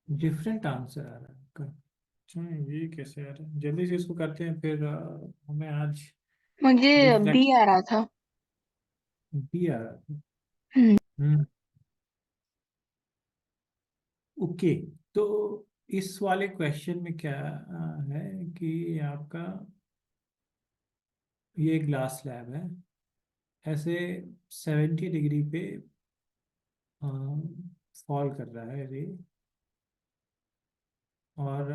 Different answer आ रहा है आपका। अच्छा, ये कैसे आ रहा है? जल्दी से इसको करते हैं फिर हमें आज मुझे रिफ्लेक्ट बी आ रहा था। भी आ रहा है। हम्म। हम्म। ओके। तो इस वाले क्वेश्चन में क्या है कि आपका ये ग्लास स्लैब है, ऐसे 70 डिग्री पे फॉल कर रहा है रे। और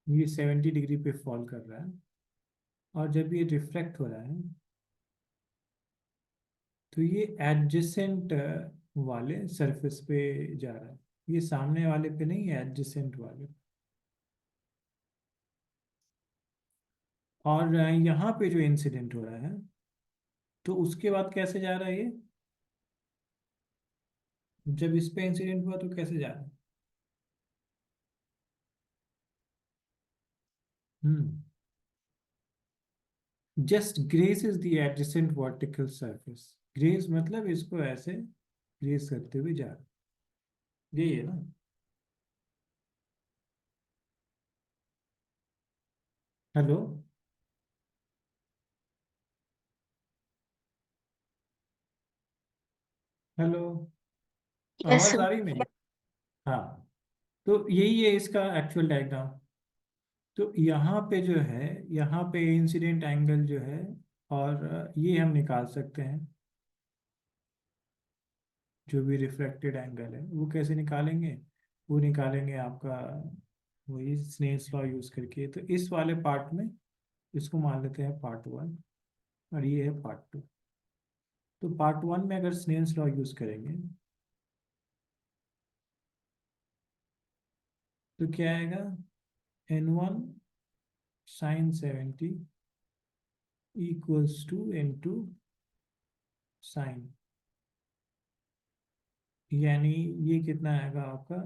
ये 70 डिग्री पे फॉल कर रहा है, और जब ये रिफ्लेक्ट हो रहा है तो ये एडजेसेंट वाले सरफेस पे जा रहा है। ये सामने वाले पे नहीं है, एडजेसेंट वाले। और यहाँ पे जो इंसिडेंट हो रहा है, तो उसके बाद कैसे जा रहा है ये? जब इस पे इंसिडेंट हुआ तो कैसे जा रहा है? Hmm. Just grace is the adjacent vertical surface. Grace मतलब इसको ऐसे ग्रेस करते हुए जा रहा है, यही है ना? हेलो। हेलो। यस। आवाज आ रही मेरी? हाँ। तो यही है इसका एक्चुअल डायग्राम। तो यहाँ पे जो है, यहाँ पे इंसिडेंट एंगल जो है, और ये हम निकाल सकते हैं। जो भी रिफ्लेक्टेड एंगल है वो कैसे निकालेंगे? वो निकालेंगे आपका वही स्नेल्स लॉ यूज करके। तो इस वाले पार्ट में इसको मान लेते हैं पार्ट वन, और ये है पार्ट टू। तो पार्ट वन में अगर स्नेल्स लॉ यूज करेंगे तो क्या आएगा? N1 sin 70 equals to N2 sign. यानी ये कितना आएगा आपका?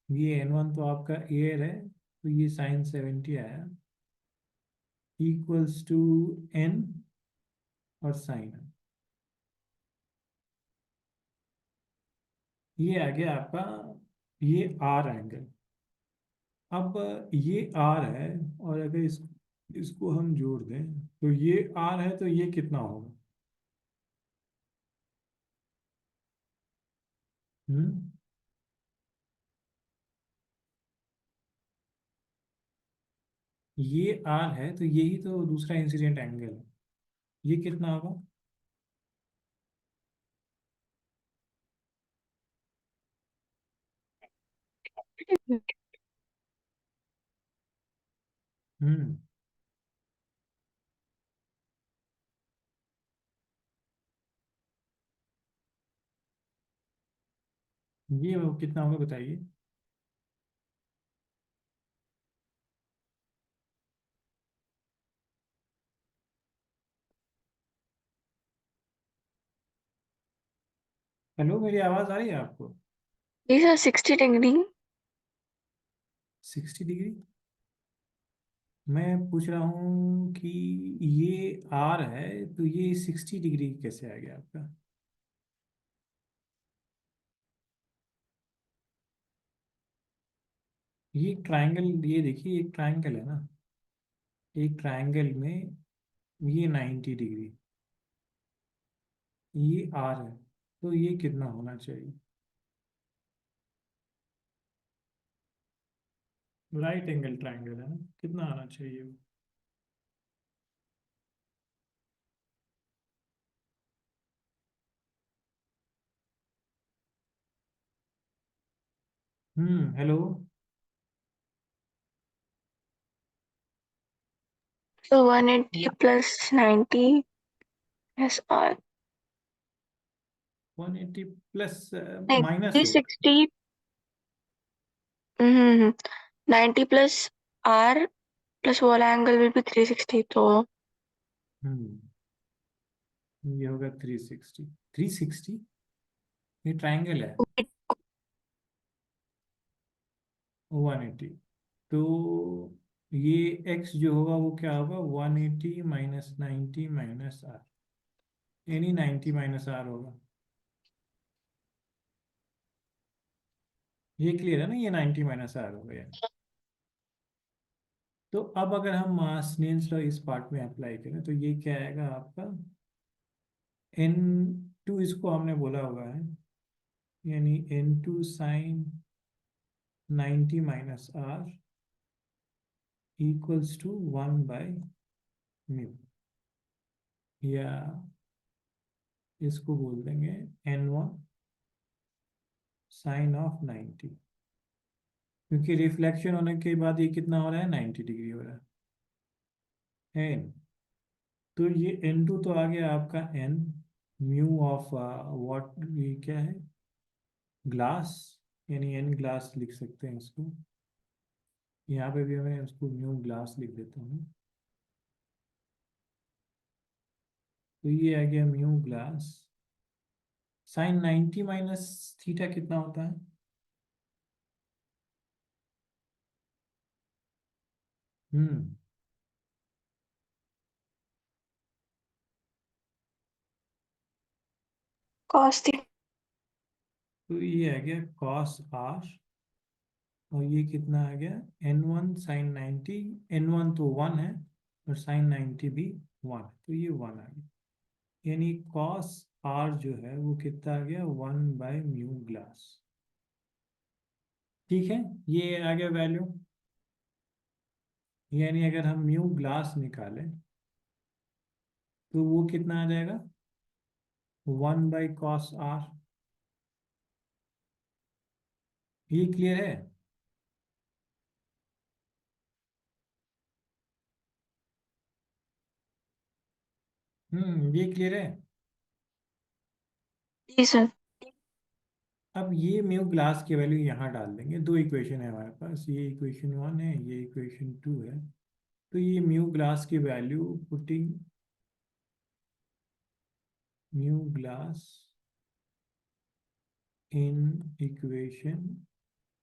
ये N1 तो आपका एयर है, तो ये sin 70 आया, इक्वल्स टू N और साइन। ये आ गया आपका, ये आर एंगल। अब ये आर है, और अगर इसको हम जोड़ दें तो ये आर है, तो ये कितना होगा? हम्म। ये आर है, तो यही तो दूसरा इंसिडेंट एंगल है। ये कितना होगा? हम्म। ये वो कितना होगा बताइए? हेलो, मेरी आवाज आ रही है आपको? These are 60 degree. 60 डिग्री? मैं पूछ रहा हूँ कि ये आर है, तो ये 60 डिग्री कैसे आ गया आपका? ये ट्रायंगल, ये देखिए एक ट्रायंगल है ना। एक ट्रायंगल में ये 90 डिग्री, ये आर है, तो ये कितना होना चाहिए? राइट एंगल ट्रायंगल है ना, कितना आना चाहिए? Hello. So 180 plus 90 is R. 180 plus Like minus होगा। 360. Mm-hmm. 90 plus R plus wall angle will be 360. So हम्म। ये होगा 360। 360? ये ट्रायंगल है। it 180। तो ये x जो होगा वो क्या होगा, 180 माइनस 90 माइनस आर, यानी 90 माइनस आर होगा। ये क्लियर है ना, ये 90 माइनस आर हो गया। तो अब अगर हम स्नेल्स लॉ इस पार्ट में अप्लाई करें तो ये क्या आएगा आपका, एन टू इसको हमने बोला हुआ है, यानी n two sine 90 minus r equals to 1/μ, या इसको बोल देंगे n1 साइन ऑफ 90, क्योंकि रिफ्लेक्शन होने के बाद ये कितना हो रहा है, 90 डिग्री हो रहा है n। तो ये n2 तो आ गया आपका n म्यू ऑफ व्हाट, ये क्या है, ग्लास, यानी n ग्लास लिख सकते हैं इसको। यहाँ पे भी मैं उसको म्यू ग्लास लिख देता हूँ। तो ये आ गया mu glass sine 90 minus theta कितना होता है, हम्म कॉस थीटा। तो ये आ गया कॉस आर, और ये कितना आ गया, n1 साइन 90, n1 तो 1 है और साइन 90 भी 1 है, तो ये 1 आ गया, यानी कॉस आर जो है वो कितना आ गया, 1/μ ग्लास। ठीक है, ये आ गया वैल्यू, यानी अगर हम म्यू ग्लास निकालें तो वो कितना आ जाएगा, 1/cos r। ये क्लियर है। ये क्लियर है। जी सर। अब ये म्यू ग्लास की वैल्यू यहाँ डाल देंगे, दो इक्वेशन है हमारे पास, ये इक्वेशन 1 है, ये इक्वेशन 2 है। तो ये म्यू ग्लास की value, putting mu glass in equation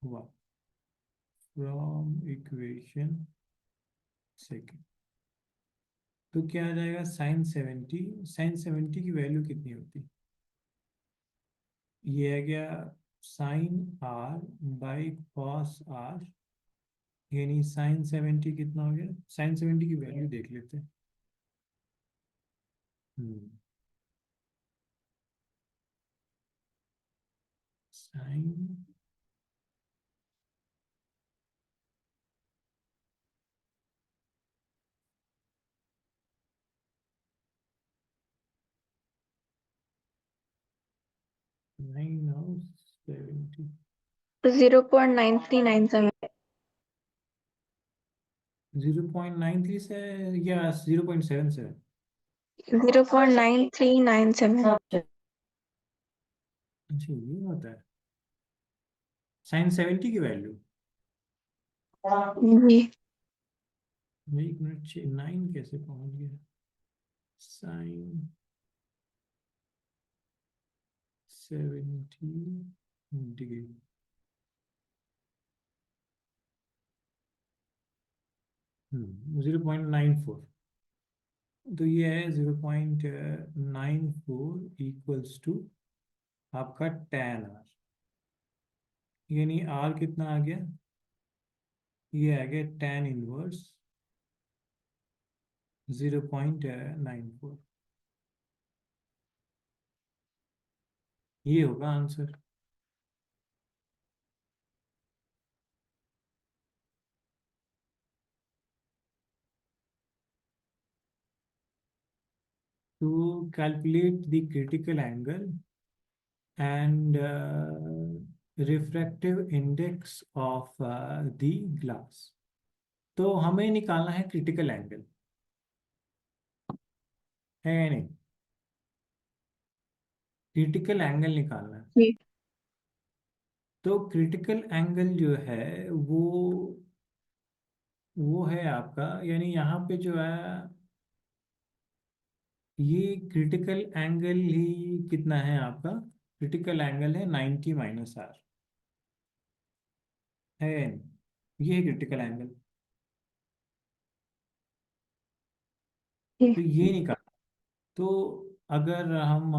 1 from equation second, तो क्या आ जाएगा, साइन 70, साइन 70 की वैल्यू कितनी होती, ये आ गया sin r/cos r, यानी साइन 70 कितना हो गया, साइन 70 की वैल्यू देख लेते हैं। साइन 9/70, 0.9397। 0.93 से या 0.77, 0.9397। अच्छा ये होता है साइन 70 की वैल्यू। जी। एक मिनट, 9 कैसे पहुंच गया, साइन 70 डिग्री, 0.94, तो ये है 0.94 इक्वल्स टू आपका tan r, यानी r कितना आ गया, ये आ गया tan 1 0.94, ये होगा answer. To calculate the critical angle and refractive index of the glass, तो हमें निकालना है क्रिटिकल एंगल, है या नहीं, क्रिटिकल एंगल निकालना है। जी। तो क्रिटिकल एंगल जो है वो है आपका, यानी यहाँ पे जो है ये क्रिटिकल एंगल ही कितना है आपका, क्रिटिकल एंगल है 90 - r, है, ये है क्रिटिकल एंगल। तो ये निकाल। तो अगर हम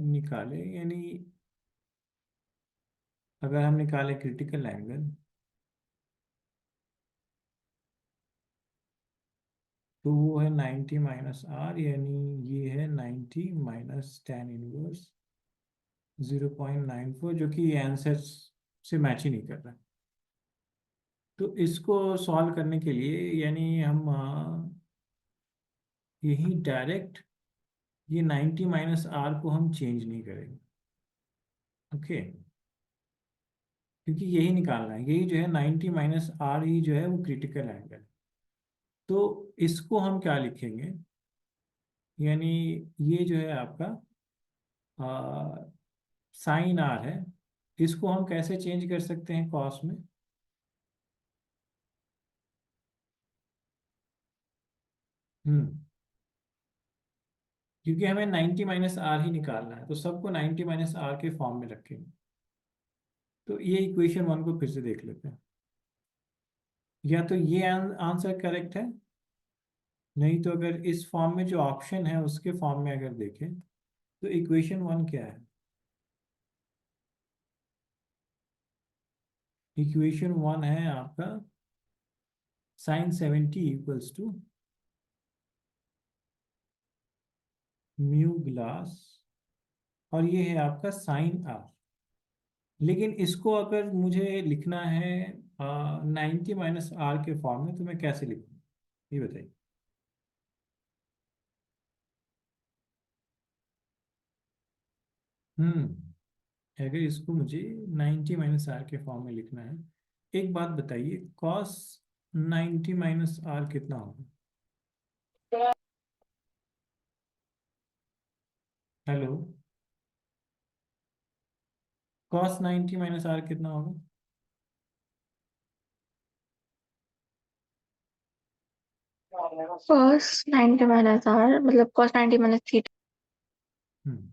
निकालें, यानी अगर हम निकालें क्रिटिकल एंगल, तो वो है 90 माइनस आर, यानी ये है 90 माइनस टेन इनवर्स 0.94, जो कि आंसर से मैच ही नहीं कर रहा। तो इसको सॉल्व करने के लिए यानी हम यही डायरेक्ट ये 90 माइनस आर को हम चेंज नहीं करेंगे। ओके, क्योंकि यही निकालना है, यही जो है 90 माइनस आर ही जो है वो क्रिटिकल एंगल। तो इसको हम क्या लिखेंगे, यानी ये जो है आपका साइन आर है, इसको हम कैसे चेंज कर सकते हैं कॉस में। हम्म, क्योंकि हमें 90 माइनस आर ही निकालना है, तो सबको 90 माइनस आर के फॉर्म में रखेंगे। तो ये इक्वेशन वन को फिर से देख लेते हैं। या तो ये आंसर करेक्ट है, नहीं तो अगर इस फॉर्म में जो ऑप्शन है उसके फॉर्म में अगर देखें, तो इक्वेशन वन क्या है। इक्वेशन वन है आपका sine 70 equals to mu glass, और ये है आपका साइन आर। लेकिन इसको अगर मुझे लिखना है 90 माइनस आर के फॉर्म में, तो मैं कैसे लिखूँ, ये बताइए। अगर इसको मुझे 90 माइनस आर के फॉर्म में लिखना है, एक बात बताइए, कॉस 90 माइनस आर कितना होगा। हेलो, कॉस 90 माइनस आर कितना होगा। cos 90 minus r मतलब cos 90 minus थीटा। हम्म,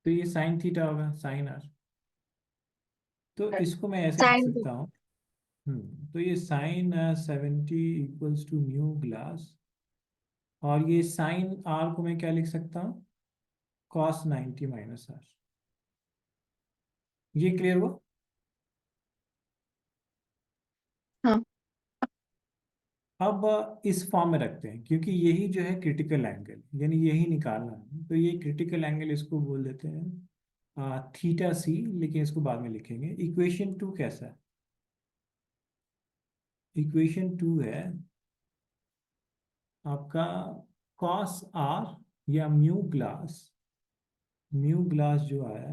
तो ये साइन थीटा होगा, साइन आर। तो इसको मैं ऐसे लिख sin सकता हूँ। तो ये sine 70 equals to mu glass, और ये साइन आर को मैं क्या लिख सकता हूँ, कॉस 90 माइनस आर। ये क्लियर हुआ। हाँ। अब इस फॉर्म में रखते हैं, क्योंकि यही जो है क्रिटिकल एंगल, यानी यही निकालना है, तो ये क्रिटिकल एंगल इसको बोल देते हैं थीटा सी, लेकिन इसको बाद में लिखेंगे। इक्वेशन टू कैसा है, इक्वेशन टू है आपका कॉस आर या म्यू ग्लास जो आया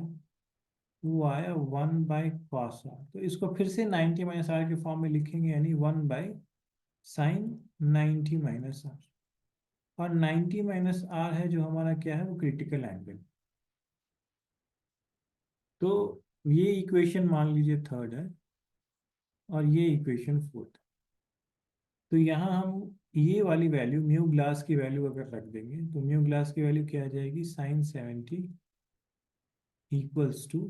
वो आया 1/cos आर, तो इसको फिर से 90 माइनस आर के फॉर्म में लिखेंगे, यानी 1/sin 90 माइनस आर। और 90 माइनस आर है जो हमारा क्या है, वो क्रिटिकल एंगल। तो ये इक्वेशन मान लीजिए थर्ड है, और ये इक्वेशन फोर्थ। तो यहाँ हम ये वाली वैल्यू म्यू ग्लास की वैल्यू अगर रख देंगे, तो म्यू ग्लास की वैल्यू क्या आ जाएगी, sine 70 equals to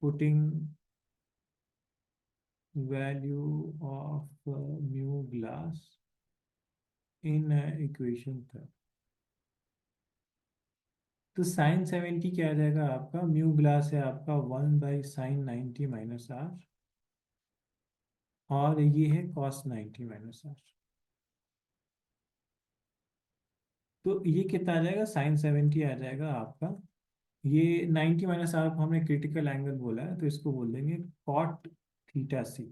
putting value of mu glass in equation third. तो साइन 70 क्या आ जाएगा आपका, म्यू ग्लास है आपका 1/sin 90 माइनस आर, और ये है कॉस 90 माइनस आर। तो ये कितना आ जाएगा, साइन 70 आ जाएगा आपका, ये 90 माइनस आर को हमने क्रिटिकल एंगल बोला है, तो इसको बोल देंगे कॉट थीटा सी।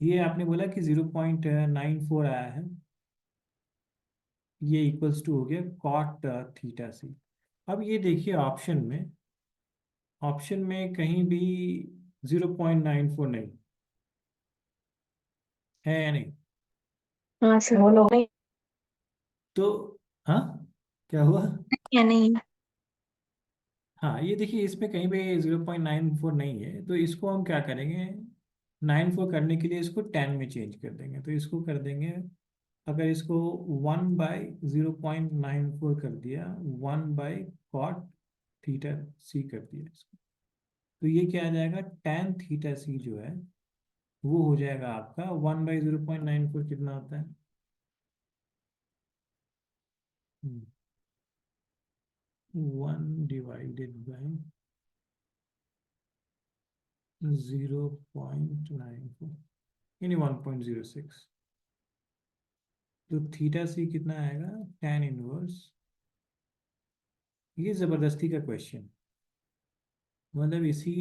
ये आपने बोला कि 0.94 आया है, ये इक्वल्स टू हो गया कॉट थीटा सी। अब ये देखिए ऑप्शन में, ऑप्शन में कहीं भी 0.94 नहीं है, या नहीं। हाँ सर बोलो। तो हाँ, क्या हुआ। या नहीं। हाँ, ये देखिए इसमें कहीं पे 0.94 नहीं है, तो इसको हम क्या करेंगे, 94 करने के लिए इसको 10 में चेंज कर देंगे। तो इसको कर देंगे, अगर इसको 1/0.94 कर दिया, 1/cot थीटा सी कर दिया इसको, तो ये क्या आ जाएगा, tan थीटा सी जो है वो हो जाएगा आपका 1/0.94 कितना होता है, वन डिवाइडेड बाई 0.94 यानी 1.06। तो थीटा सी कितना आएगा, tan इनवर्स। ये जबरदस्ती का क्वेश्चन, मतलब इसी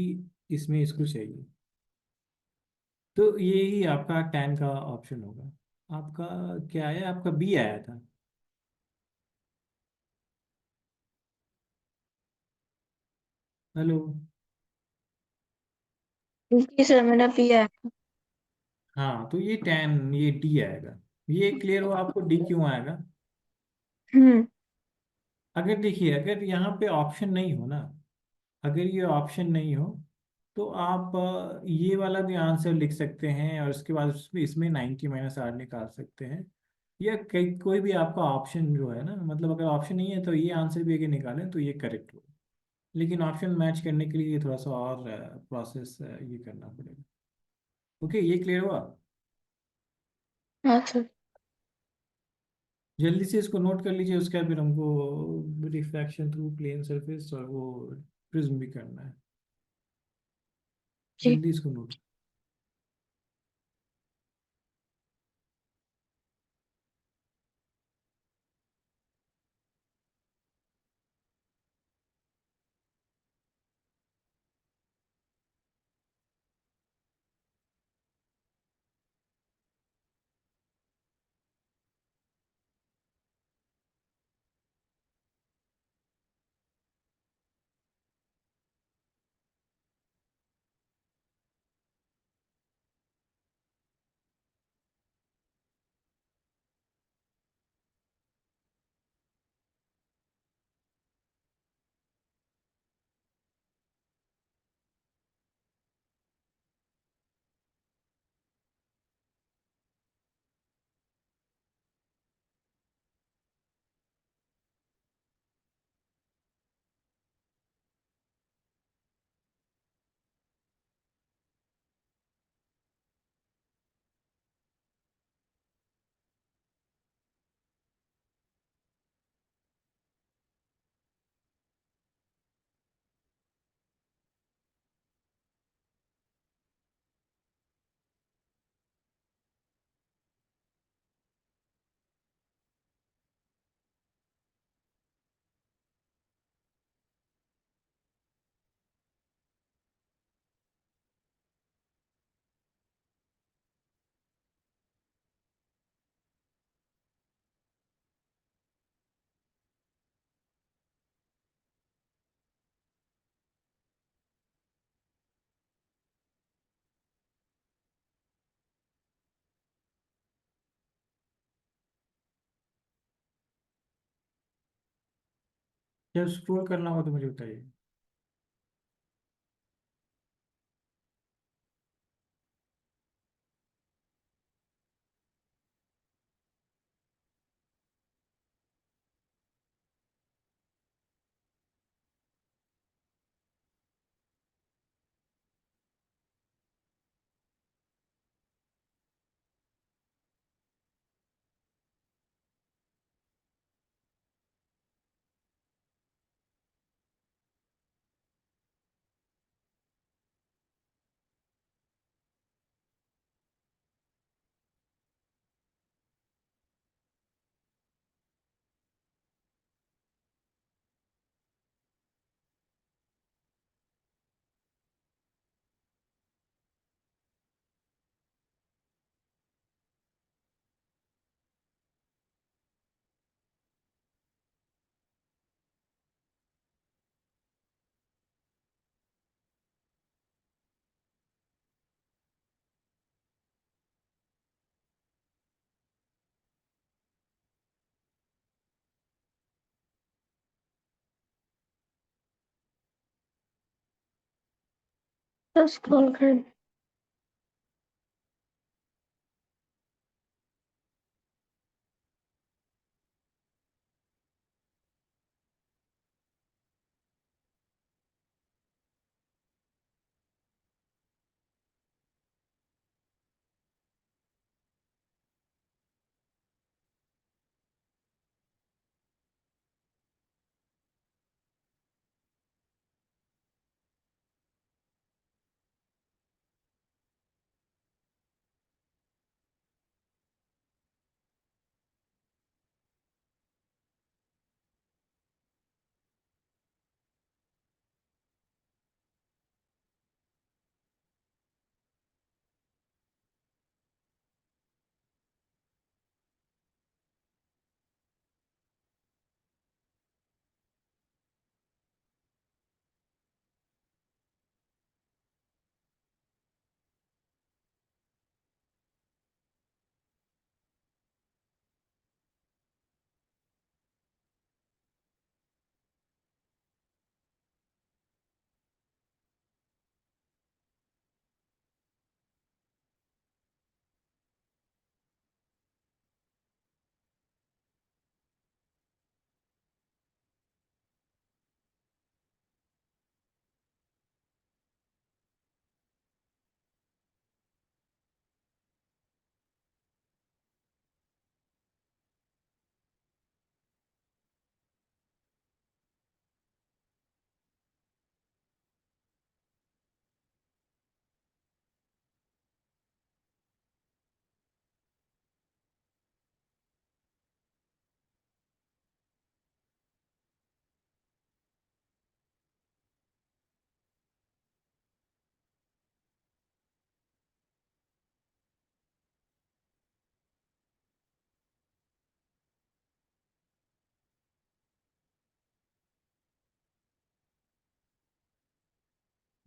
इसमें इसको चाहिए। तो ये ही आपका tan का ऑप्शन होगा। आपका क्या आया, आपका बी आया था। हेलो। जी सर, मैंने पिया है। हाँ तो ये tan, ये डी आएगा। ये क्लियर हो आपको, डी क्यों आएगा? हम्म। अगर देखिए, अगर यहाँ पे ऑप्शन नहीं हो ना, अगर ये ऑप्शन नहीं हो तो आप ये वाला भी आंसर लिख सकते हैं, और उसके बाद उसमें इसमें 90 - R निकाल सकते हैं। या कई कोई भी आपका ऑप्शन जो है ना, मतलब अगर ऑप्शन नहीं है तो ये आंसर भी अगर निकालें तो ये करेक्ट हो। लेकिन ऑप्शन मैच करने के लिए थोड़ा सा और प्रोसेस ये करना पड़ेगा। ओके, ये क्लियर हुआ? हाँ सर। जल्दी से इसको नोट कर लीजिए, उसका फिर हमको रिफ्रैक्शन थ्रू प्लेन सरफेस और वो प्रिज्म भी करना है। जी। जल्दी इसको नोट। जब स्क्रॉल करना हो तो मुझे बताइए। तो स्क्रॉल कर।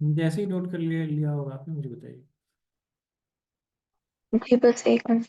जैसे ही नोट कर लिया लिया होगा आपने, मुझे बताइए। जी बस एक मिनट।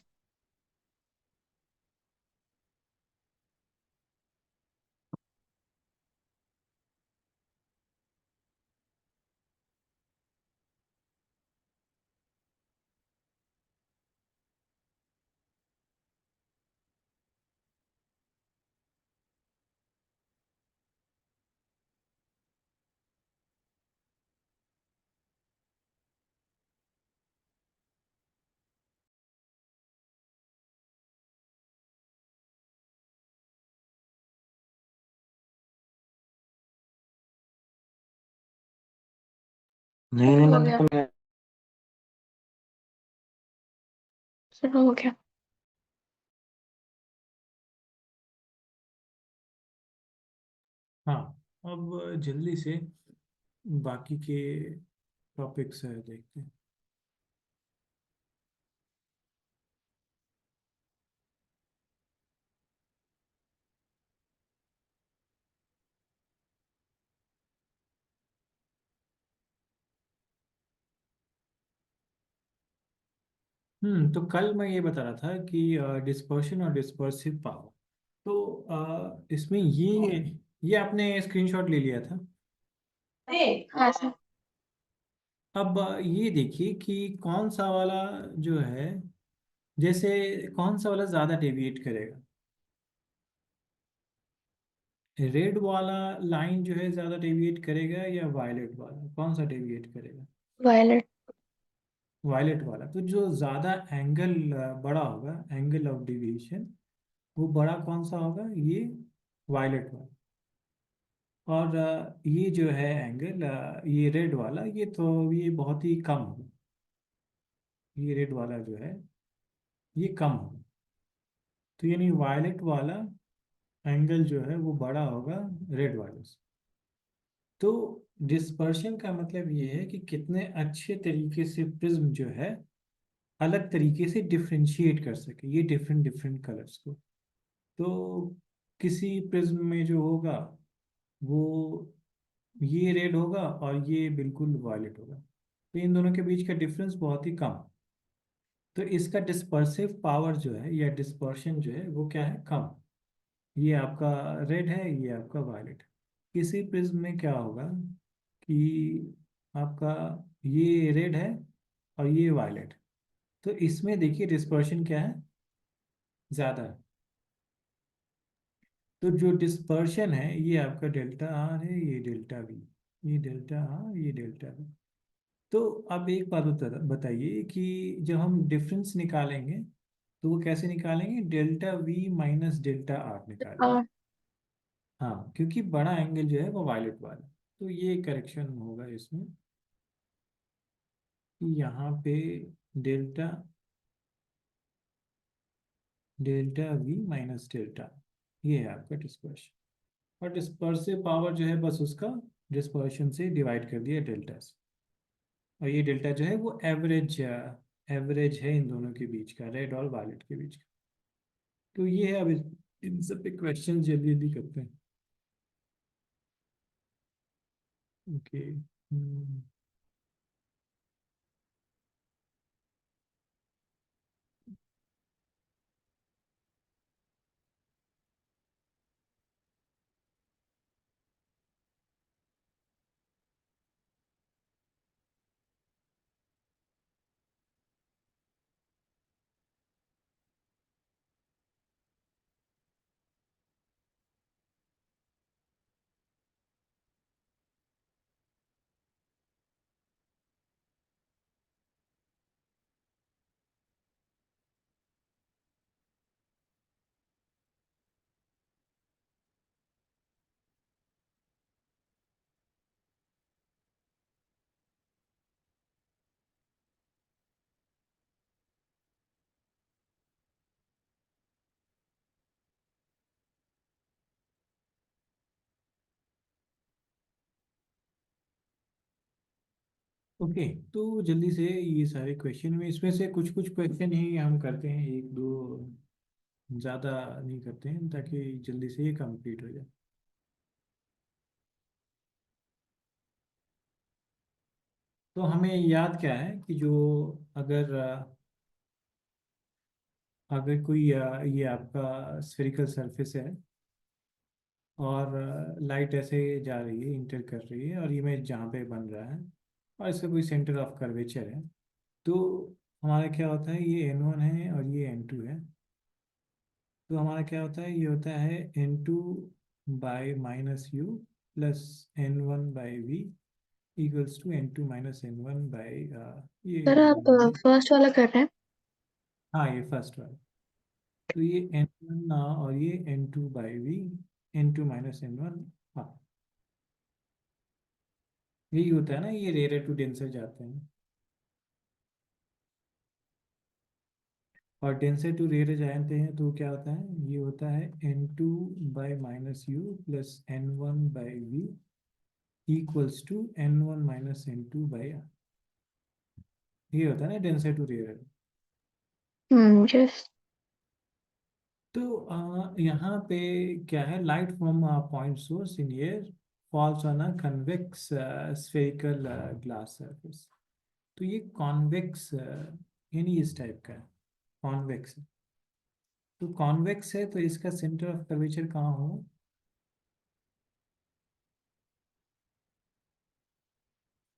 नहीं नहीं हो मैंने गया। तो मैं चलो हो गया। हाँ, अब जल्दी से बाकी के टॉपिक्स देखते हैं। तो कल मैं ये बता रहा था कि डिस्पर्शन और डिस्पर्सिव पावर। तो इसमें ये आपने स्क्रीनशॉट ले लिया था। हाँ सर। अब ये देखिए कि कौन सा वाला जो है, जैसे कौन सा वाला ज़्यादा डेविएट करेगा। रेड वाला लाइन जो है ज़्यादा डेविएट करेगा या वायलेट वाला, कौन सा डेविएट करेगा? वायलेट। वायलेट वाला। तो जो ज़्यादा एंगल बड़ा होगा, एंगल ऑफ डिविएशन, वो बड़ा कौन सा होगा? ये वायलेट वाला। और ये जो है एंगल, ये रेड वाला, ये बहुत ही कम होगा। ये रेड वाला जो है ये कम होगा। तो यानी वायलेट वाला एंगल जो है वो बड़ा होगा रेड वाले से। तो डिस्पर्शन का मतलब ये है कि कितने अच्छे तरीके से प्रिज्म जो है अलग तरीके से डिफ्रेंशिएट कर सके ये डिफरेंट डिफरेंट कलर्स को। तो किसी प्रिज्म में जो होगा वो ये रेड होगा और ये बिल्कुल वायलेट होगा, तो इन दोनों के बीच का डिफरेंस बहुत ही कम। तो इसका डिस्पर्सिव पावर जो है या डिस्पर्शन जो है वो क्या है? कम। ये आपका रेड है, ये आपका वायलेट। किसी प्रिज्म में क्या होगा कि आपका ये रेड है और ये वायलेट, तो इसमें देखिए डिस्पर्शन क्या है? ज़्यादा है। तो जो डिस्पर्शन है ये आपका डेल्टा आर है, ये डेल्टा वी, ये डेल्टा आर, ये डेल्टा वी। तो अब एक बात बताइए कि जब हम डिफरेंस निकालेंगे तो वो कैसे निकालेंगे? Delta we minus delta R निकालेंगे। हाँ। हाँ, क्योंकि बड़ा एंगल जो है वो वायलेट वाला। तो ये करेक्शन होगा इसमें कि यहाँ पे delta delta we minus delta, ये है आपका डिस्पर्शन। और डिस्पर्सिव पावर जो है बस उसका डिस्पर्शन से डिवाइड कर दिया डेल्टा से। और ये डेल्टा जो है वो एवरेज एवरेज है इन दोनों के बीच का, रेड और वायलेट के बीच का। तो ये है। अब इन सब पे क्वेश्चन जल्दी जल्दी करते हैं। ओके। ओके, तो जल्दी से ये सारे क्वेश्चन में इसमें से कुछ कुछ क्वेश्चन ही हम करते हैं, एक दो ज़्यादा नहीं करते हैं, ताकि जल्दी से ये कंप्लीट हो जाए। तो हमें याद क्या है कि जो अगर अगर कोई ये आपका स्फेरिकल सरफेस है और लाइट ऐसे जा रही है, इंटर कर रही है, और इमेज जहाँ पे बन रहा है और इसका कोई सेंटर ऑफ कर्वेचर है, तो हमारा क्या होता है, ये N1 है और ये N2 है। तो हमारा क्या होता है, ये होता है N2 by minus U plus N1 by V equals to N2 minus N1 by ये सर आप ये- फर्स्ट वाला कर रहे हैं? हाँ, ये फर्स्ट वाला। तो ये N1 और ये N2 by we, N2 minus N1। हाँ, यही होता है ना, ये रेयर टू डेंसर जाते हैं। और डेंसर टू रेयर जाते हैं तो क्या होता है, ये होता है N2 by minus U plus N1 by V equals to N1 minus N2 by R. ये होता है ना डेंसर टू रेयर। यस। तो यहाँ पे क्या है, light from point source in air falls on a convex spherical glass surface. तो ये कॉन्वेक्स यानी इस टाइप का है, कॉन्वेक्स है। तो कॉन्वेक्स है तो इसका सेंटर ऑफ कर्वेचर कहाँ हो,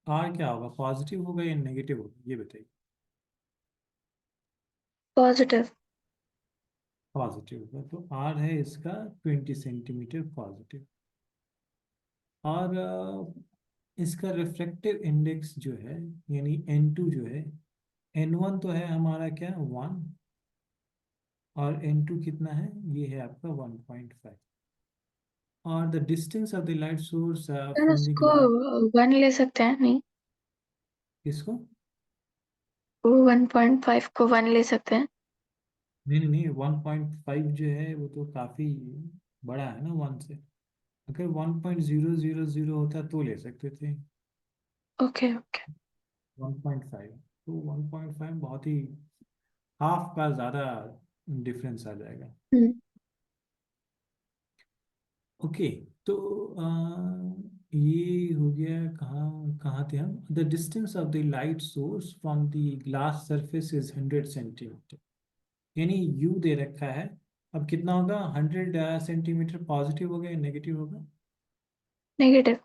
आर क्या होगा, पॉजिटिव होगा या नेगेटिव होगा, ये बताइए। पॉजिटिव। पॉजिटिव होगा, तो आर है इसका 20 सेंटीमीटर पॉजिटिव। और इसका रिफ्लेक्टिव इंडेक्स जो है, यानी N2 जो है, N1 तो है हमारा क्या 1, और N2 कितना है, ये है आपका 1.5। और the distance of the light source sir from the उसको ग्लास। 1 ले सकते हैं नहीं? किसको? 1.5 को 1 ले सकते हैं? नहीं नहीं नहीं, 1.5 जो है वो तो काफ़ी बड़ा है ना 1 से। अगर 1.000 होता तो ले सकते थे। Okay okay. 1.5, तो 1.5 बहुत ही हाफ का ज़्यादा डिफरेंस आ जाएगा। हम्म। ओके। तो ये हो गया, कहाँ कहाँ थे हम, the distance of the light source from the glass surface is 100 centimetre. यानी यू दे रखा है। अब कितना होगा, 100 सेंटीमीटर पॉजिटिव होगा या नेगेटिव होगा? नेगेटिव।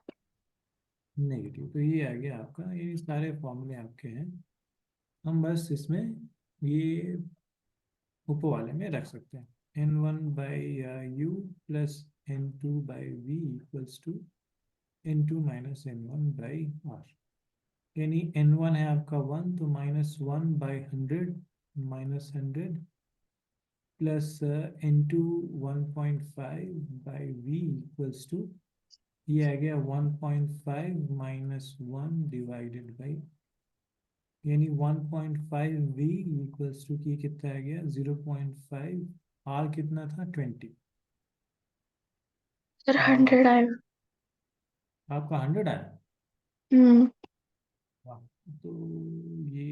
नेगेटिव। तो ये आ गया आपका, ये सारे फॉर्मूले आपके हैं। हम बस इसमें ये ऊपर वाले में रख सकते हैं, N1 by U plus N2 by V equals to N2 minus N1 by R. यानी N1 है आपका 1, तो -1/100 -100 plus N2 1.5 by V equals to, ये आ गया 1.5 माइनस 1 डिवाइडेड बाई, यानी 1.5 वी इक्वल्स टू की कितना आ गया 0.5, आर कितना था 20। सर और 100 आएगा। आपका 100 आया। हम्म। वाह। तो ये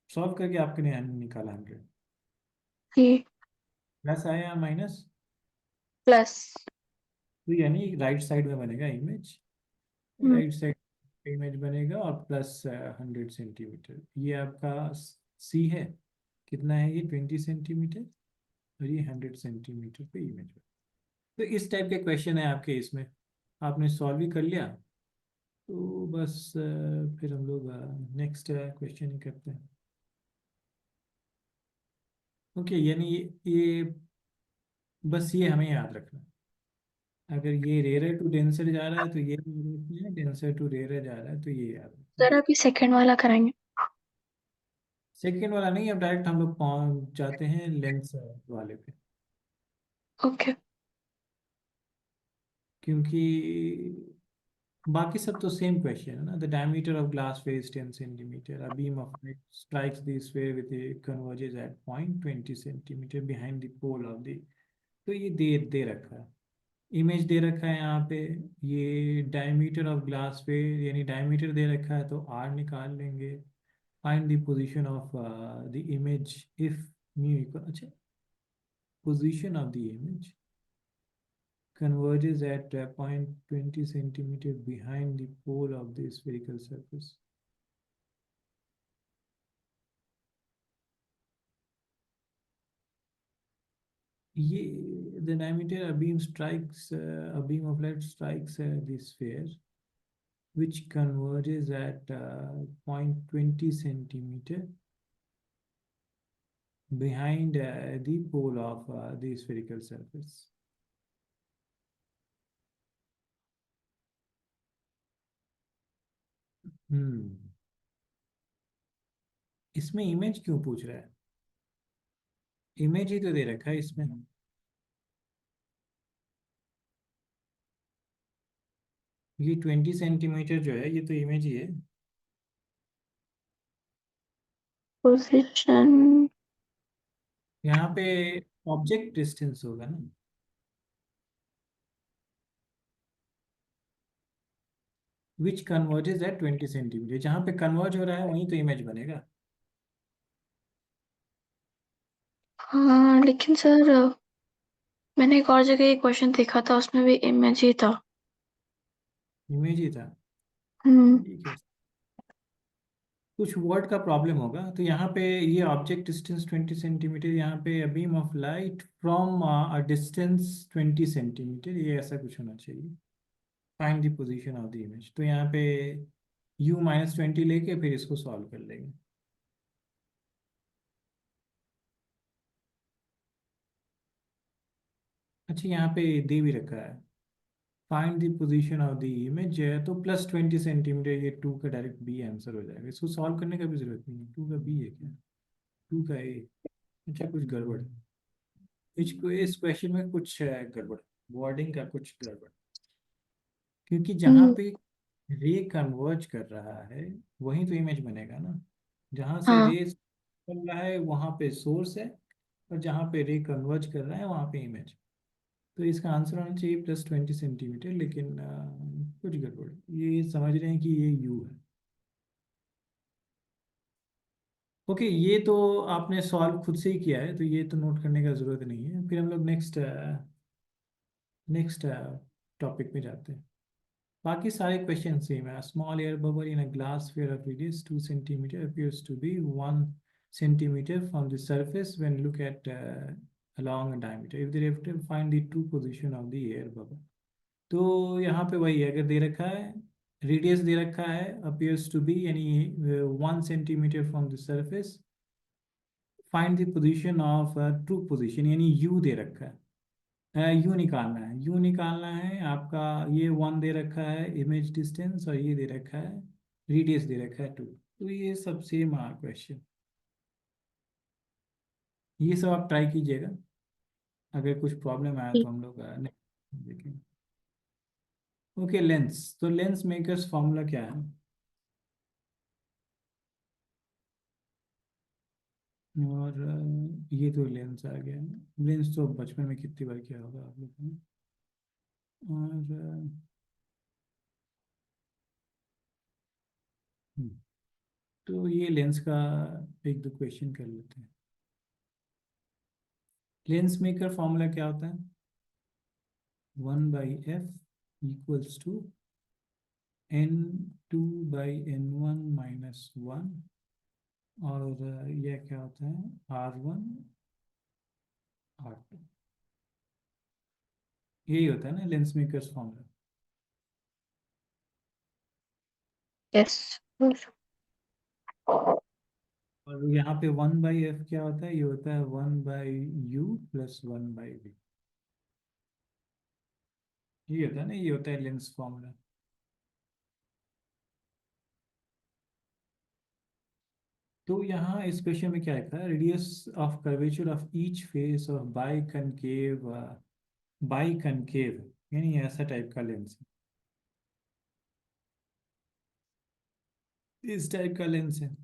सॉल्व करके आपके ने निकाला 100। ये प्लस आया या माइनस? प्लस। तो यानी राइट साइड में बनेगा इमेज, हम्म। राइट साइड इमेज बनेगा, और प्लस 100 सेंटीमीटर। ये आपका सी है, कितना है ये 20 सेंटीमीटर, और ये 100 सेंटीमीटर पे इमेज। तो इस टाइप के क्वेश्चन है आपके इसमें, आपने सॉल्व भी कर लिया। तो बस फिर हम लोग नेक्स्ट क्वेश्चन ही करते हैं। ओके, यानी ये बस ये हमें याद रखना है। अगर ये रेयर टू डेंसर जा रहा है तो ये याद रखना है, डेंसर टू रेयर जा रहा है तो ये याद रखना है। सर अभी सेकंड वाला कराएंगे? सेकेंड वाला नहीं, अब डायरेक्ट हम लोग पहुंच जाते हैं लेंस वाले पे। ओके। क्योंकि बाकी सब तो सेम क्वेश्चन है ना, the diameter of glass fair is 10 centimetre, a beam of light strikes the sphere with a converges at point 20 centimetre behind the pole of the. तो ये दे रखा है, इमेज दे रखा है यहाँ पे। ये डायमीटर ऑफ ग्लास पे, यानी डायमीटर दे रखा है तो आर निकाल लेंगे। Find the position of the image if mu equal, अच्छा, position of the image converges at point 20 centimeter behind the pole of the spherical surface. ये the diameter a beam strikes a beam of light strikes the sphere which converges at point 20 centimeter behind the pole of the spherical surface. इसमें image क्यों पूछ रहा है? Image ही तो दे रखा है इसमें। ये 20 सेंटीमीटर जो है ये तो इमेज ही है। पोजीशन यहाँ पे ऑब्जेक्ट डिस्टेंस होगा ना, विच कन्वर्जेज एट 20 सेंटीमीटर। जहाँ पे कन्वर्ज हो रहा है वहीं तो इमेज बनेगा। हाँ, लेकिन सर मैंने एक और जगह एक क्वेश्चन देखा था, उसमें भी इमेज ही था। इमेज ही था। हम्म। ठीक है, कुछ वर्ड का प्रॉब्लम होगा। तो यहाँ पे ये ऑब्जेक्ट डिस्टेंस 20 सेंटीमीटर, यहाँ पे beam of light from a distance 20 centimetre, ये ऐसा कुछ होना चाहिए। Find the position of the image. तो यहाँ पे u-20 लेके फिर इसको सॉल्व कर लेंगे। अच्छा, यहाँ पे दे भी रखा है find the position of the image, तो +20 सेंटीमीटर, ये 2 का डायरेक्ट बी आंसर हो जाएगा। इसको सॉल्व करने का भी जरूरत नहीं है। 2 का बी है क्या? 2 का ए? अच्छा, कुछ गड़बड़ है। इस क्वेश्चन में कुछ गड़बड़, वर्डिंग का कुछ गड़बड़। क्योंकि जहाँ हम्म। पे रे कन्वर्ज कर रहा है वहीं तो इमेज बनेगा ना। जहाँ से हाँ। रे चल रहा है वहाँ पे सोर्स है, और जहाँ पे रे कन्वर्ज कर रहा है वहाँ पे इमेज। तो इसका आंसर होना चाहिए +20 सेंटीमीटर, लेकिन कुछ गड़बड़। ये समझ रहे हैं कि ये यू है। ओके, ये तो आपने सॉल्व खुद से ही किया है, तो ये तो नोट करने का जरूरत नहीं है। फिर हम लोग नेक्स्ट टॉपिक में जाते हैं। बाकी सारे क्वेश्चन सेम है। Small air bubble in a glass sphere of radius 2 centimetre appears to be 1 centimeter from the surface when look at along a diameter. If they have to find the true position of the air bubble. तो यहाँ पे वही है, अगर दे रखा है radius दे रखा है appears to be यानी 1 centimeter from the surface, find the position of true position यानी यू दे रखा है। यू निकालना है, यू निकालना है आपका। ये 1 दे रखा है इमेज डिस्टेंस, और ये दे रखा है रेडियस दे रखा है 2। तो ये सब सेम आ क्वेश्चन। ये सब आप ट्राई कीजिएगा। अगर कुछ प्रॉब्लम आया तो ठीक। हम लोग देखेंगे। Okay, lens. तो लेंस मेकर्स फॉर्मूला क्या है? और ये तो लेंस आ गया। लेंस तो बचपन में कितनी बार किया होगा आप लोगों ने। और तो ये लेंस का एक दो क्वेश्चन कर लेते हैं। लेंस मेकर फॉर्मूला क्या होता है? 1/f = n2/n1 - 1। और यह क्या होता है? r1 r2। यही होता है ना लेंस मेकर्स फॉर्मूला। यस। और यहाँ पे 1/f क्या होता है? ये होता है 1/u + 1/v। ये होता है ना, ये होता है लेंस फॉर्मूला। तो यहाँ इस क्वेश्चन में क्या लिखा है? Radius of curvature of each face of by concave यानी ऐसा टाइप का लेंस है, इस टाइप का लेंस है।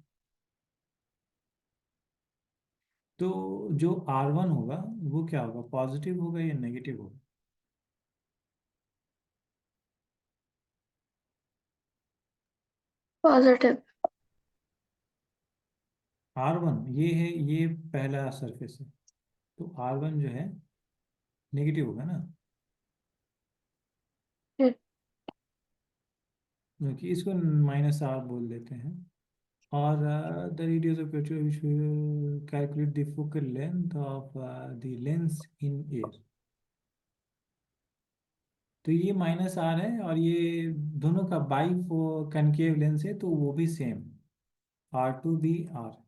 तो जो R1 होगा वो क्या होगा? पॉजिटिव होगा या नेगेटिव होगा? पॉजिटिव। R1 ये है, ये पहला सरफेस है। तो R1 जो है नेगेटिव होगा ना। कि इसको माइनस आर बोल देते हैं। और the radius of calculate the focal length of the lens in air. तो ये माइनस आर है और ये दोनों का बाई कनकेव लेंस है, तो वो भी same, R to be R,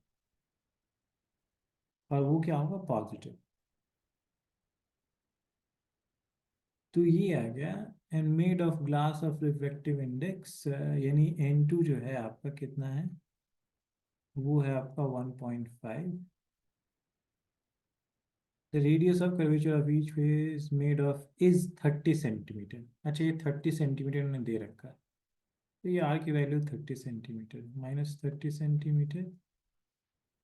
और वो क्या होगा, पॉजिटिव। तो ये आ गया। And made of glass of reflective index, यानी N2 जो है आपका कितना है, वो है आपका 1.5। The radius of curvature of each face made of is 30 centimetre. अच्छा, ये 30 सेंटीमीटर ने दे रखा है, तो ये आर की वैल्यू 30 सेंटीमीटर, -30 सेंटीमीटर,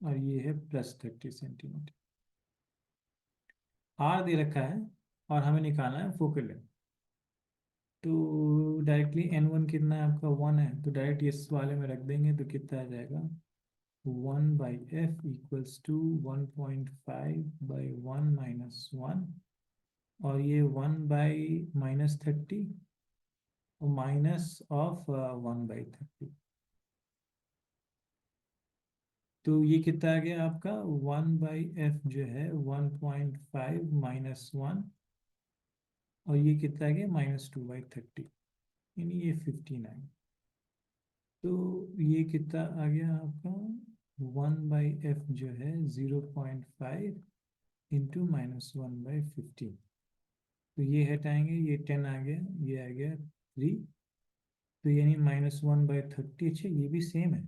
और ये है +30 सेंटीमीटर। आर दे रखा है और हमें निकालना है फोकल लेंथ। तो डायरेक्टली N1 कितना है आपका, 1 है, तो डायरेक्ट इस वाले में रख देंगे तो कितना आ जाएगा, 1/f = 2 1.5/1 - 1, और ये 1/-30 और माइनस ऑफ 1/30। तो ये कितना आ गया आपका, 1/f जो है 1.5 - 1, और ये कितना आ गया, -2/30, यानी ये 59। तो ये कितना आ गया आपका, 1/f जो है 0.5 इंटू -1/15। तो ये हटाएंगे, ये 10 आ गया, ये आ गया 3, तो यानी -1/30। अच्छा, ये भी सेम है,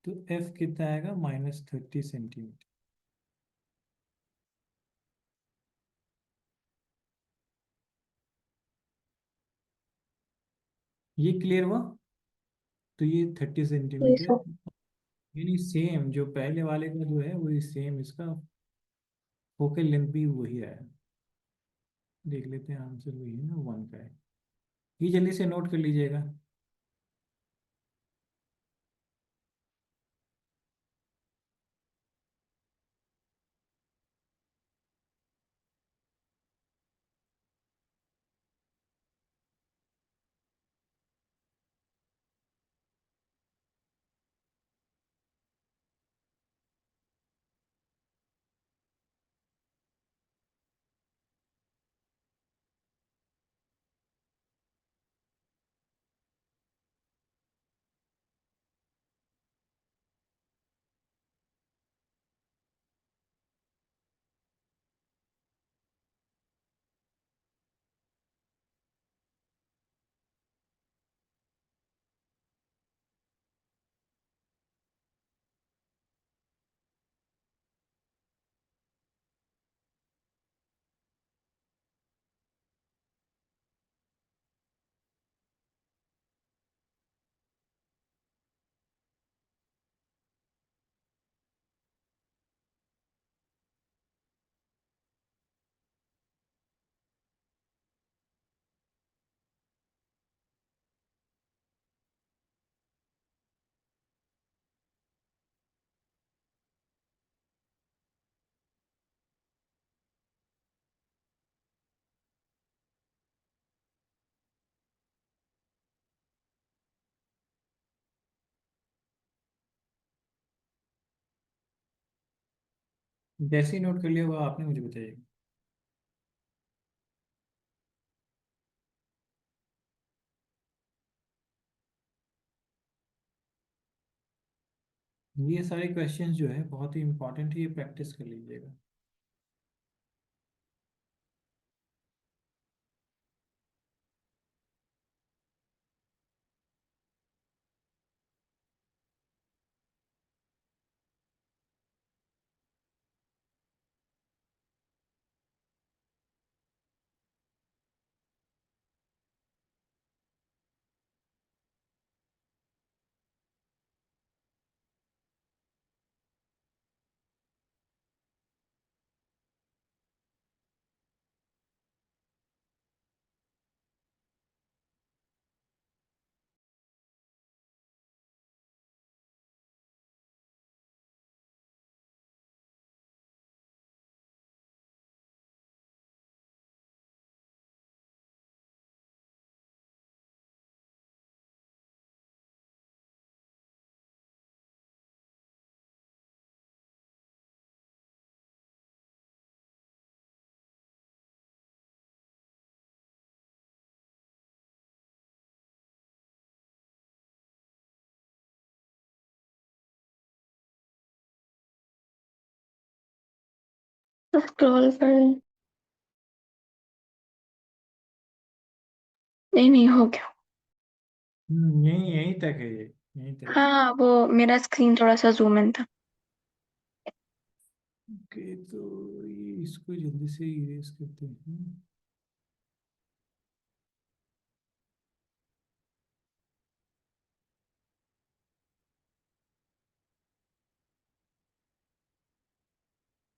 तो f कितना आएगा, -30 सेंटीमीटर। ये क्लियर हुआ। तो ये 30 सेंटीमीटर, सर। यानी सेम जो पहले वाले का जो है वही सेम, इसका फोकल लेंथ भी वही है। देख लेते हैं, आंसर वही है ना, 1 का है। ये जल्दी से नोट कर लीजिएगा। जैसे ही नोट कर लिया हुआ आपने मुझे बताइए। ये सारे क्वेश्चंस जो है बहुत ही इंपॉर्टेंट है, ये प्रैक्टिस कर लीजिएगा। स्क्रॉल कर, नहीं हो गया। यही यहीं तक है ये, यहीं तक। हाँ, वो मेरा स्क्रीन थोड़ा सा जूम इन था। ओके, तो ये इसको जल्दी से इरेज करते हैं।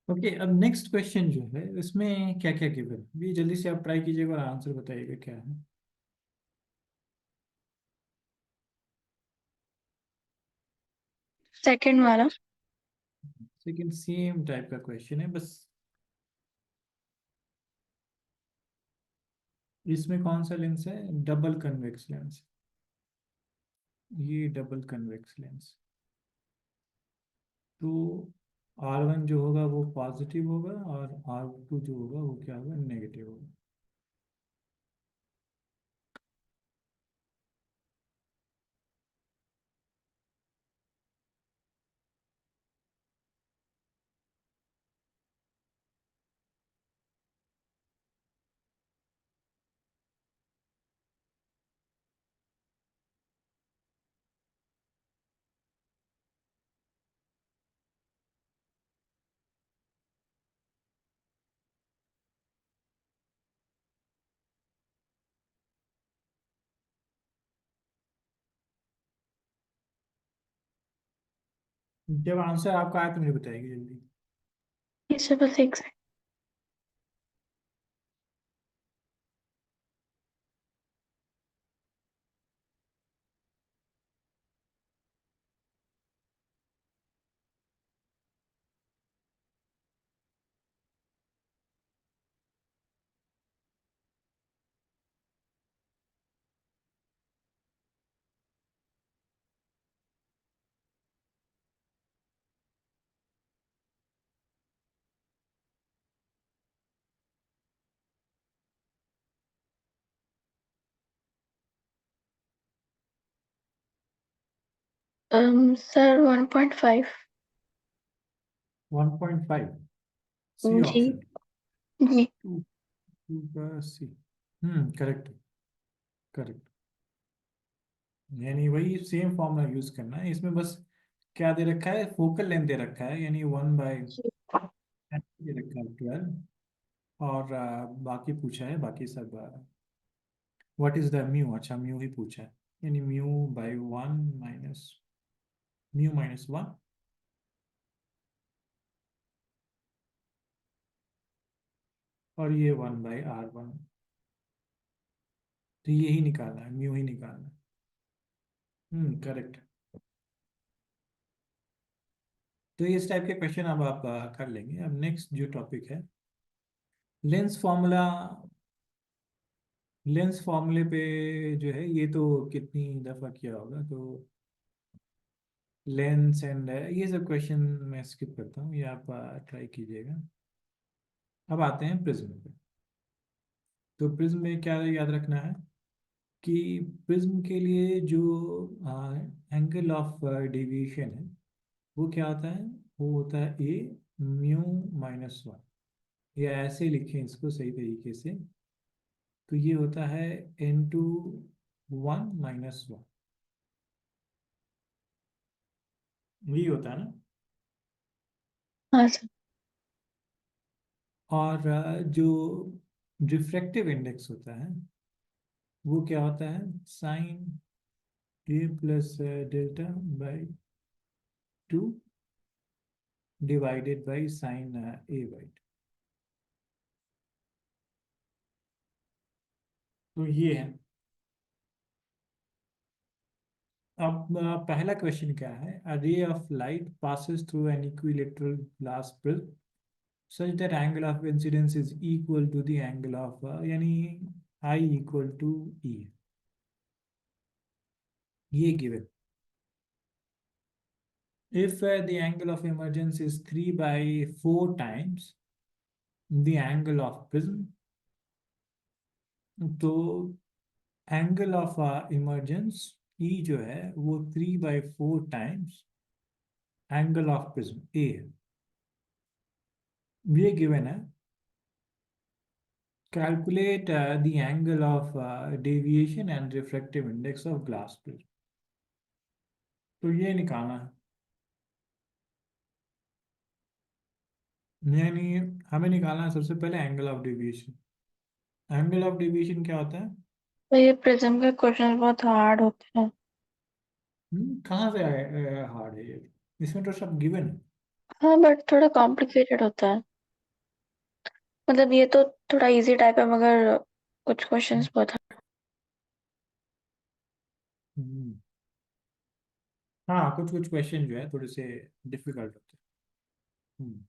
ओके, अब नेक्स्ट क्वेश्चन जो है इसमें क्या क्या गिवन, ये जल्दी से आप ट्राई कीजिएगा और आंसर बताइएगा क्या है। सेकंड वाला। सेकंड सेम टाइप का क्वेश्चन है, बस इसमें कौन सा लेंस है, डबल कन्वेक्स लेंस। ये डबल कन्वेक्स लेंस, तो R1 जो होगा वो पॉजिटिव होगा और R2 जो होगा वो क्या होगा, नेगेटिव होगा। जब आंसर आपका आए तो मुझे बताइएगा जल्दी। इसे बस एक सेकंड। सर 1.5। 1.5, सी जी। ऑप्शन। जी। टू, टू का सी। Correct, correct. यानी वही सेम फॉर्मूला यूज करना है इसमें, बस क्या दे रखा है, फोकल लेंथ दे रखा है, यानी 1 बाय जी। दे रखा है 12। और बाकी पूछा है, बाकी सब व्हाट इज द म्यू, अच्छा म्यू ही पूछा है, यानी mu by 1 minus mu minus 1। और ये 1/R1, तो यही निकालना है, म्यू ही निकालना है। करेक्ट। तो इस टाइप के क्वेश्चन अब आप कर लेंगे। अब नेक्स्ट जो टॉपिक है, लेंस फॉर्मूला। लेंस फॉर्मूले पे जो है, ये तो कितनी दफ़ा किया होगा, तो लेंस एंड ये सब क्वेश्चन मैं स्किप करता हूँ, ये आप ट्राई कीजिएगा। अब आते हैं प्रिज्म पे। तो प्रिज्म में क्या याद रखना है कि प्रिज्म के लिए जो एंगल ऑफ डेविएशन है वो क्या होता है, वो होता है ए म्यू माइनस 1, या ऐसे लिखें इसको सही तरीके से, तो ये होता है n/1 - 1, यही होता है ना। हाँ सर। और जो रिफ्रैक्टिव इंडेक्स होता है वो क्या होता है, sine A plus delta by 2 divided by sine A/2। तो ये है। अब पहला क्वेश्चन क्या है, a ray of light passes through an equilateral glass prism such that angle of incidence is equal to the angle of यानी I equal to E, ये given। If the angle of emergence is 3/4 times the angle of prism, तो angle of emergence E जो है वो 3/4 times angle of prism A है। ये given है, calculate the angle of deviation and refractive index of glass plate. तो ये निकालना है, यानी हमें निकालना है सबसे पहले angle of deviation. Angle of deviation क्या होता है? तो ये प्रिज्म के क्वेश्चन बहुत हार्ड होते हैं। कहाँ से हार्ड है ये? इसमें तो सब गिवन है। हाँ बट थोड़ा कॉम्प्लिकेटेड होता है। मतलब ये तो थोड़ा इजी टाइप है, मगर कुछ क्वेश्चंस बहुत हम्म, हाँ, कुछ कुछ क्वेश्चन जो है थोड़े से डिफिकल्ट होते हैं।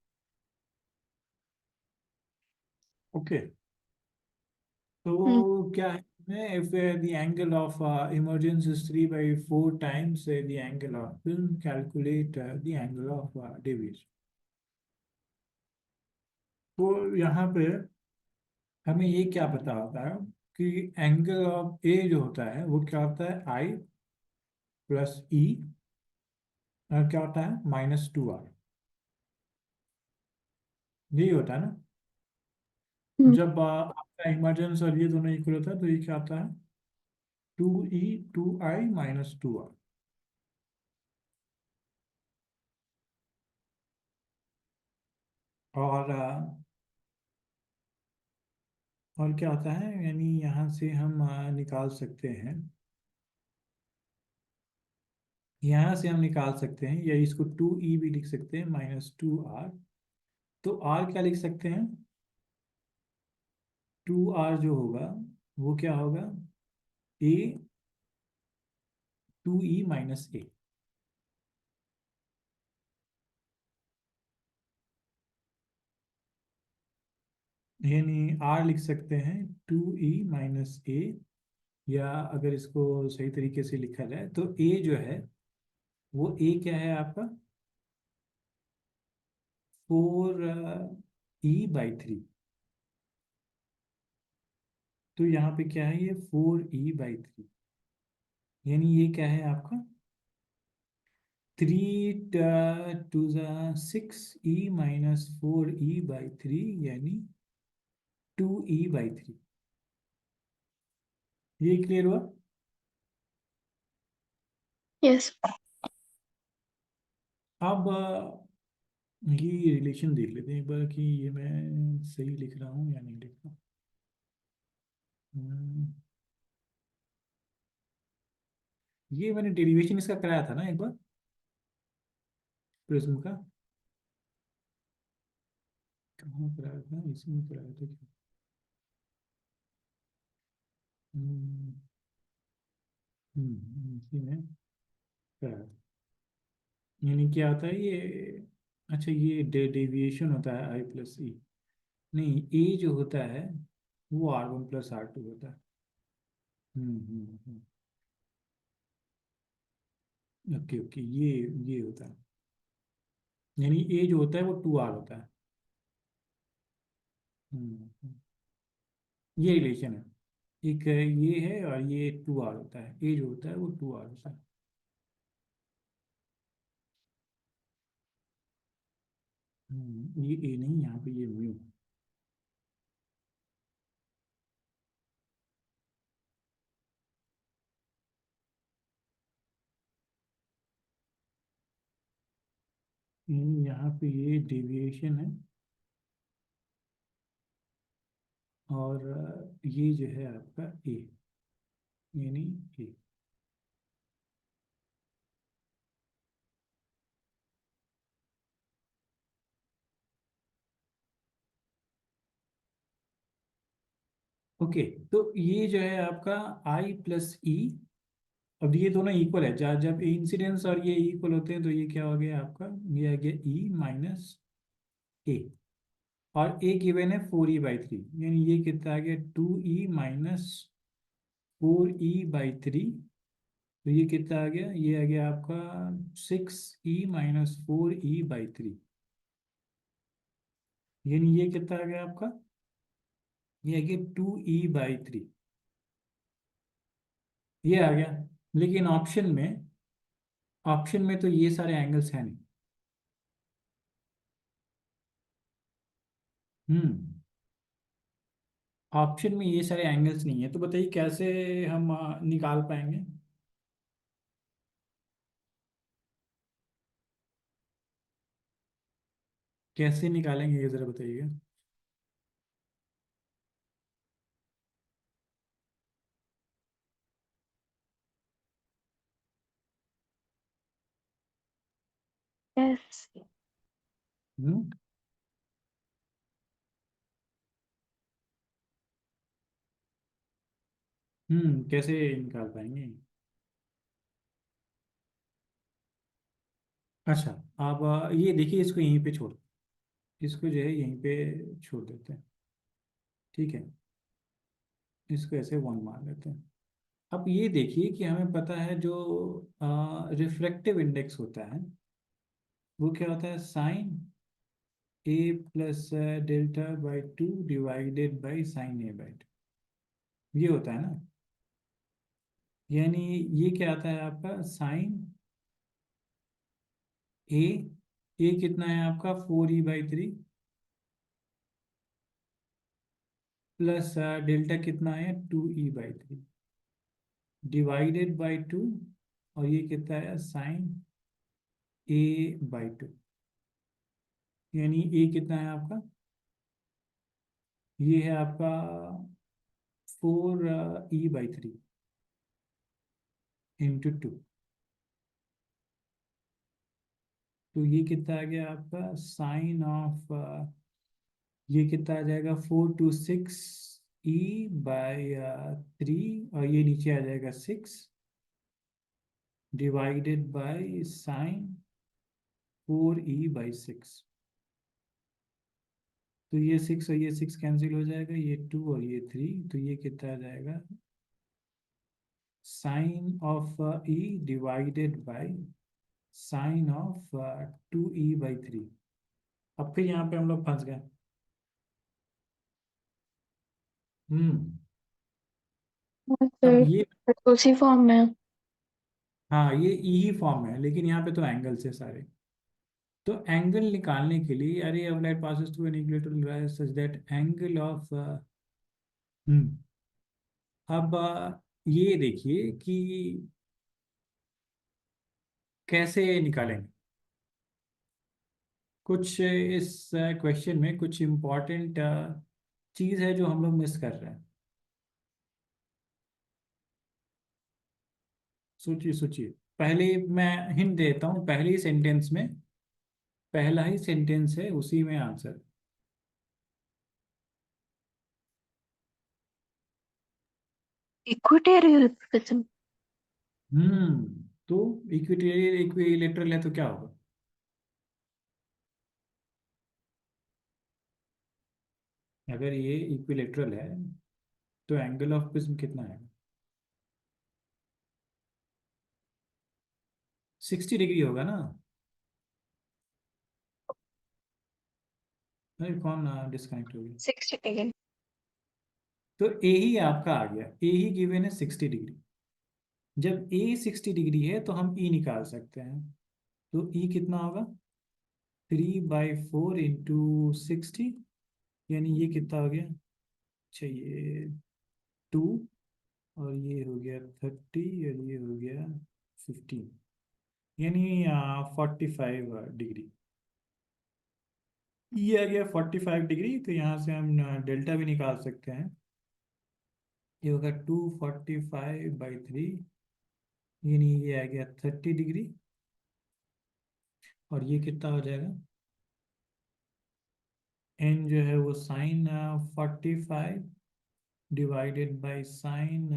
ओके, हम्म तो क्या है, if the angle of emergence is 3/4 times the angle of film, calculate the angle of deviation. तो यहाँ पे हमें ये क्या पता होता है कि एंगल ऑफ ए जो होता है वो क्या होता है, I+E, और क्या होता है -2R। यही होता है ना? हम्म जब आपका इमर्जेंस और ये दोनों इक्वल होता है तो ये क्या आता है, 2E 2I -2R। और क्या होता है, यानी यहाँ से हम निकाल सकते हैं, यहाँ से हम निकाल सकते हैं, या इसको 2E भी लिख सकते हैं -2R। तो R क्या लिख सकते हैं, 2R जो होगा वो क्या होगा, A 2E-A। यानी R लिख सकते हैं 2E-A, या अगर इसको सही तरीके से लिखा जाए तो A जो है वो A क्या है आपका, 4E/3। तो यहाँ पे क्या है, ये 4E/3, यानी ये क्या है आपका 3 to 6E-4E/3, यानी 2E/3। ये क्लियर हुआ? यस। अब ये रिलेशन देख लेते हैं एक बार कि ये मैं सही लिख रहा हूँ या नहीं लिख रहा हूँ। ये मैंने डेरिवेशन इसका कराया था ना एक बार, प्रिज्म का। कहाँ कराया था, इसमें कराया था क्या? हम्म, इसी में कराया था। यानी क्या होता है ये, अच्छा ये डेविएशन होता है I+E। नहीं, ए जो होता है वो R1+R2 होता है। ओके ओके, ये होता है, यानी ए जो होता है वो 2R होता है। हम्म हम्म, ये रिलेशन है, एक ये है और ये 2R होता है, ए जो होता है वो 2R होता है। ये ए नहीं, यहाँ पे ये म्यू। यहाँ पे ये डेविएशन है, और ये जो है आपका ए, यानी ए। ओके, तो ये जो है आपका I+E। अब ये दोनों इक्वल है, जब जब इंसिडेंस और ये इक्वल होते हैं तो ये क्या हो गया आपका, ये आ गया E-A। और ए गिवन है 4E/3, यानी ये कितना आ गया 2E-4E/3। तो ये कितना आ गया, ये आ गया आपका 6E-4E/3, यानी ये कितना आ गया आपका, ये आ गया 2E/3। ये आ गया, लेकिन ऑप्शन में तो ये सारे एंगल्स हैं नहीं। हम्म। ऑप्शन में ये सारे एंगल्स नहीं है, तो बताइए कैसे हम निकाल पाएंगे। कैसे निकालेंगे ये जरा बताइए। यस। हम्म। कैसे निकाल पाएंगे। अच्छा, आप ये देखिए, इसको यहीं पे छोड़, इसको जो है यहीं पे छोड़ देते हैं। ठीक है, इसको ऐसे वन मान लेते हैं। अब ये देखिए कि हमें पता है जो रिफ्रैक्टिव इंडेक्स होता है वो क्या होता है, sine A plus delta by two divided by sine A by two, ये होता है ना। यानी ये क्या आता है आपका साइन ए, ए कितना है आपका 4e/3 प्लस डेल्टा कितना है 2e/3 डिवाइडेड बाई टू, और ये कितना है साइन a/2। यानी ए कितना है आपका, ये है आपका 4e/3 इंटू टू। तो ये कितना आ गया आपका साइन ऑफ, ये कितना आ जाएगा 4 to 6 e/3, और ये नीचे आ जाएगा 6 डिवाइडेड बाई साइन 4e/6। तो ये 6 और ये 6 कैंसिल हो जाएगा, ये 2 और ये 3, तो ये कितना आ जाएगा sine of e divided by sine of 2e/3। अब फिर यहाँ पे हम लोग फंस गए। हम्म। अब ये, फिर उसी फॉर्म में। हाँ ये ई ही फॉर्म है, लेकिन यहाँ पे तो एंगल्स है सारे। तो एंगल निकालने के लिए, अरे अब light passes through an equilateral such that angle of, हम्म अब ये देखिए कि कैसे निकालेंगे। कुछ इस क्वेश्चन में कुछ इम्पोर्टेंट चीज़ है जो हम लोग मिस कर रहे हैं। सोचिए सोचिए। पहले मैं हिंट देता हूँ, पहले ही सेंटेंस में, पहला ही सेंटेंस है उसी में आंसर। Equatorial prism. तो इक्विटेरियल इक्विलेटरल है तो क्या होगा। अगर ये इक्विलेटरल है तो एंगल ऑफ प्रिज्म कितना है, 60 डिग्री होगा ना। अरे कौन डिस्कनेक्ट हो गया। 60 डिग्री। तो ए ही आपका आ गया, ए ही गिवन है 60 डिग्री। जब ए 60 डिग्री है तो हम ई निकाल सकते हैं। तो ई कितना होगा 3/4 इंटू 60, यानी ये कितना हो गया, अच्छा ये 2, और ये हो गया 30, और ये हो गया 15, यानी 45 डिग्री। ये आ गया 45 डिग्री, तो यहाँ से हम डेल्टा भी निकाल सकते हैं। ये होगा 245/3, यानी ये आ गया 30 डिग्री। और ये कितना हो जाएगा, एन जो है वो sine 45 divided by sine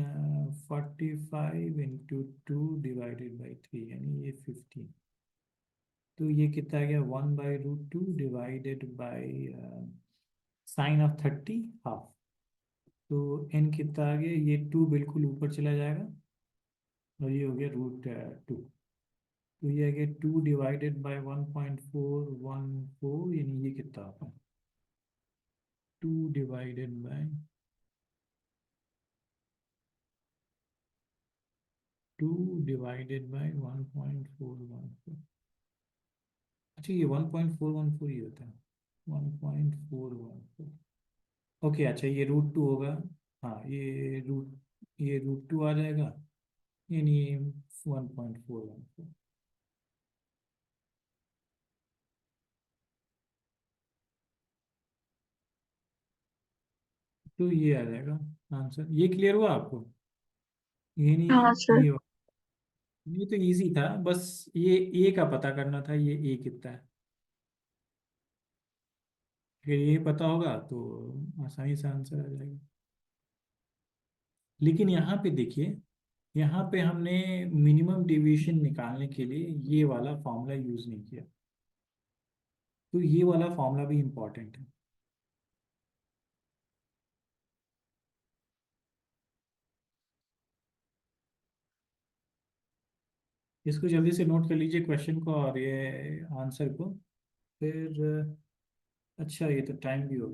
45 into 2 divided by 3, यानी ये 15। तो ये कितना आ गया 1/√2 divided by sine of 30 half. तो एन कितना आ गया, ये 2 बिल्कुल ऊपर चला जाएगा, और ये हो गया √2। तो ये आ गया 2 डिवाइडेड बाई 1.414, यानी ये कितना होगा 2 डिवाइडेड बाई 1.414। अच्छा, ये 1.414 ही होता है। 1.414। ओके, अच्छा ये रूट 2 होगा। हाँ, ये रूट 2 आ जाएगा, यानी 1.414। तो ये आ जाएगा आंसर। ये क्लियर हुआ आपको? ये हाँ नहीं, सर। ये तो इजी था, बस ये ए का पता करना था, ये ए कितना है। अगर ये पता होगा तो आसानी से आंसर आ जाएगा। लेकिन यहाँ पे देखिए, यहाँ पे हमने मिनिमम डेविएशन निकालने के लिए ये वाला फॉर्मूला यूज नहीं किया, तो ये वाला फॉर्मूला भी इम्पोर्टेंट है। इसको जल्दी से नोट कर लीजिए, क्वेश्चन को और ये आंसर को। फिर अच्छा, ये तो टाइम भी हो गया।